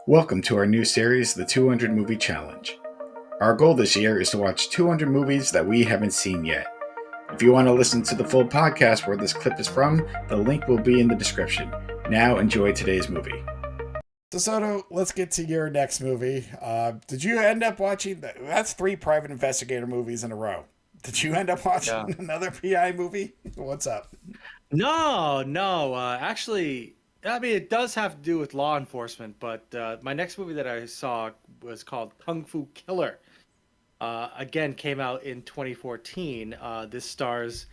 Welcome to our new series, the 200 Movie Challenge. Our goal this year is to watch 200 movies that we haven't seen yet. If you want to listen to the full podcast where this clip is from, the link will be in the description. Now enjoy today's movie. So Soto, let's get to your next movie. Did you end up watching? That's three private investigator movies in a row. Did you end up Yeah. watching another PI movie? What's up? No. Actually, I mean, it does have to do with law enforcement, but my next movie that I saw was called Kung Fu Killer. Again, came out in 2014. This stars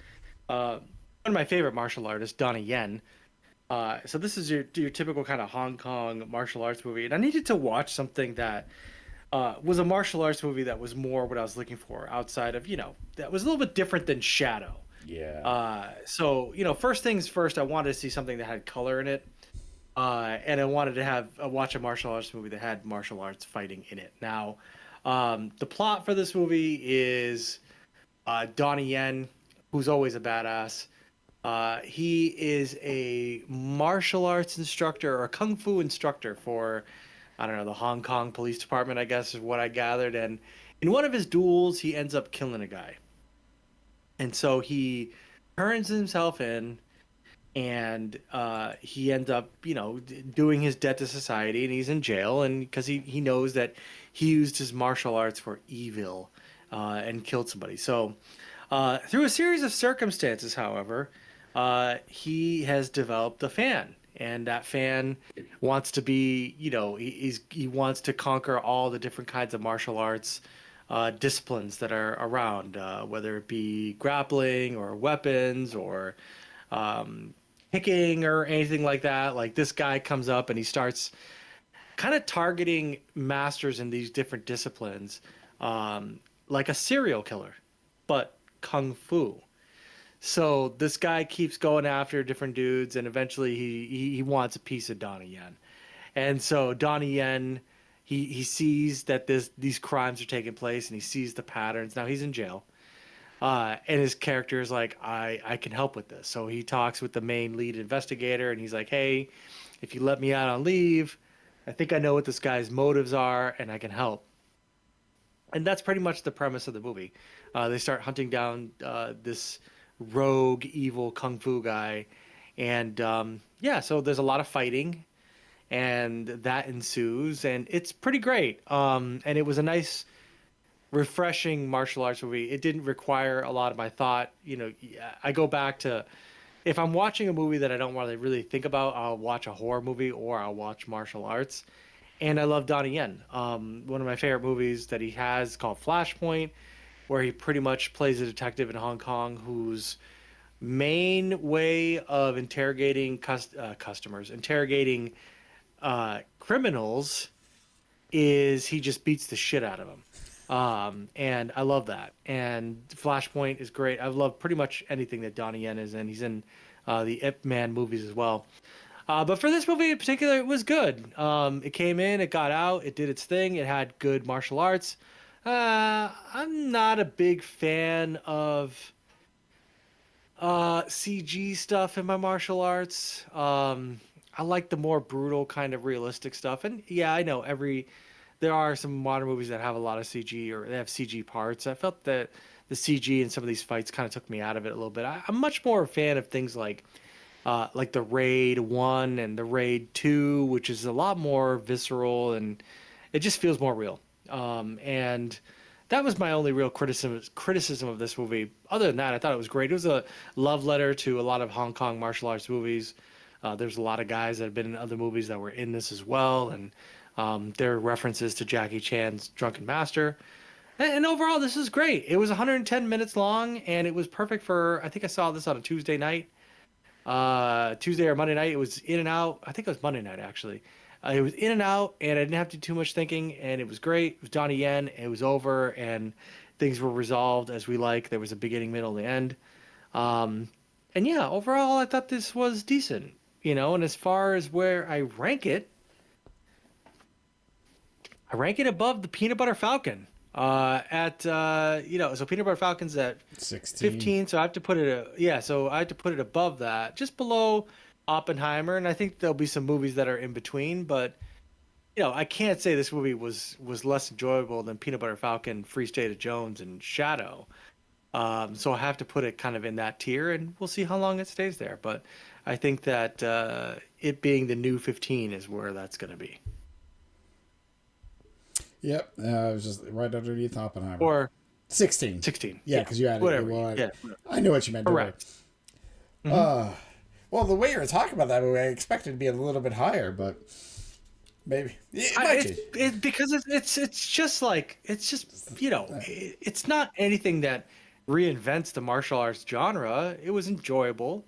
one of my favorite martial artists, Donnie Yen. So this is your typical kind of Hong Kong martial arts movie, and I needed to watch something that was a martial arts movie that was more what I was looking for outside of, that was a little bit different than Shadow. Yeah. So first things first, I wanted to see something that had color in it, and I wanted to watch a martial arts movie that had martial arts fighting in it. Now, the plot for this movie is Donnie Yen, who's always a badass. He is a martial arts instructor or a kung fu instructor for, I don't know, the Hong Kong Police Department, I guess is what I gathered. And in one of his duels, he ends up killing a guy. And so he turns himself in, and he ends up, doing his debt to society, and he's in jail, and because he knows that he used his martial arts for evil, and killed somebody. So through a series of circumstances, however, he has developed a fan. And that fan wants to be, he wants to conquer all the different kinds of martial arts disciplines that are around, whether it be grappling or weapons or kicking or anything like that. Like, this guy comes up and he starts kind of targeting masters in these different disciplines, like a serial killer, but kung fu. So this guy keeps going after different dudes, and eventually he wants a piece of Donnie Yen. And so Donnie Yen, he sees that these crimes are taking place, and he sees the patterns. Now he's in jail, and his character is like, I can help with this. So he talks with the main lead investigator, and he's like, hey, if you let me out on leave, I think I know what this guy's motives are, and I can help. And that's pretty much the premise of the movie. They start hunting down this rogue, evil kung fu guy, and yeah, so there's a lot of fighting, and that ensues, and it's pretty great. And it was a nice, refreshing martial arts movie. It didn't require a lot of my thought. I go back to, if I'm watching a movie that I don't want to really think about, I'll watch a horror movie or I'll watch martial arts. And I love Donnie Yen. One of my favorite movies that he has called Flashpoint, where he pretty much plays a detective in Hong Kong whose main way of interrogating customers, interrogating criminals, is he just beats the shit out of them. And I love that. And Flashpoint is great. I love pretty much anything that Donnie Yen is in. He's in the Ip Man movies as well. But for this movie in particular, it was good. It came in, it got out, it did its thing, it had good martial arts. I'm not a big fan of CG stuff in my martial arts. I like the more brutal kind of realistic stuff. And yeah, I know there are some modern movies that have a lot of CG, or they have CG parts. I felt that the CG in some of these fights kind of took me out of it a little bit. I'm much more a fan of things like the Raid 1 and the Raid 2, which is a lot more visceral, and it just feels more real. And that was my only real criticism of this movie. Other than that, I thought it was great. It was a love letter to a lot of Hong Kong martial arts movies. There's a lot of guys that have been in other movies that were in this as well, and there are references to Jackie Chan's Drunken Master. And overall, this is great. It was 110 minutes long, and it was perfect for, I think I saw this on a Tuesday night. Tuesday or Monday night. It was in and out. I think it was Monday night, actually. It was in and out, and I didn't have to do too much thinking, and it was great. It was Donnie Yen. It was over, and things were resolved as we like. There was a beginning, middle, and end. And yeah, overall, I thought this was decent. And as far as where I rank it above the Peanut Butter Falcon. So Peanut Butter Falcon's at 16. 15, so I have to put it, so I have to put it above that, just below Oppenheimer, and I think there'll be some movies that are in between. But I can't say this movie was less enjoyable than Peanut Butter Falcon, Free State of Jones, and Shadow. So I have to put it kind of in that tier, and we'll see how long it stays there. But I think that it being the new 15 is where that's going to be. Yep, it was just right underneath Oppenheimer. Or 16. 16. Yeah, because you added whatever. Well, I knew what you meant. Correct. Well, the way you were talking about that movie, I expected it to be a little bit higher, but maybe it might because it's just it's not anything that reinvents the martial arts genre. It was enjoyable,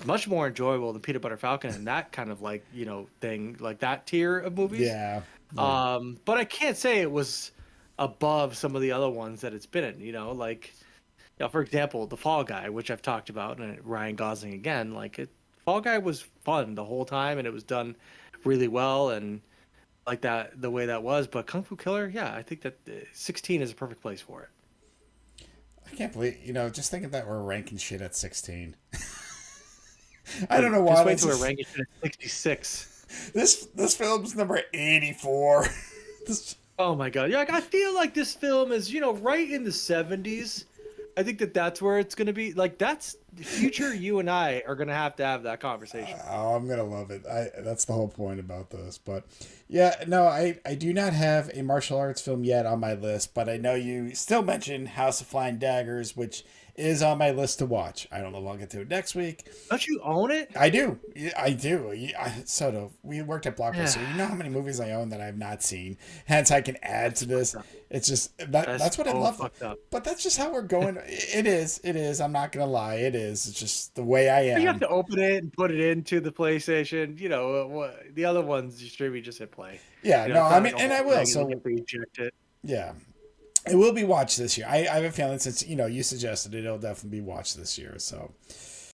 much more enjoyable than Peanut Butter Falcon and that kind of thing, like that tier of movies. Yeah. But I can't say it was above some of the other ones that it's been in. For example, The Fall Guy, which I've talked about, and Ryan Gosling again. Fall Guy was fun the whole time, and it was done really well, and like that the way that was. But Kung Fu Killer, yeah, I think that 16 is a perfect place for it. I can't believe just thinking that we're ranking shit at 16. I don't know why. Just wait till we're ranking shit at 66. This film's number 84. Oh my god! Yeah, I feel like this film is right in the 70s. I think that's where it's going to be. That's future you and I are going to have that conversation. Oh, I'm going to love it. That's the whole point about this. But yeah, no, I do not have a martial arts film yet on my list, but I know you still mentioned House of Flying Daggers, which is on my list to watch. I don't know if I'll get to it next week. Don't you own it? I do. I do. So we worked at Blockbuster. So you know how many movies I own that I have not seen. Hence, I can add to this. It's just that's what I love. But that's just how we're going. It is. It is. I'm not gonna lie. It is. It's just the way I am. You have to open it and put it into the PlayStation. The other ones you stream, you just hit play. Yeah. No, I mean, and I will. So reject it. Yeah. It will be watched this year. I have a feeling since you suggested it, it'll definitely be watched this year. So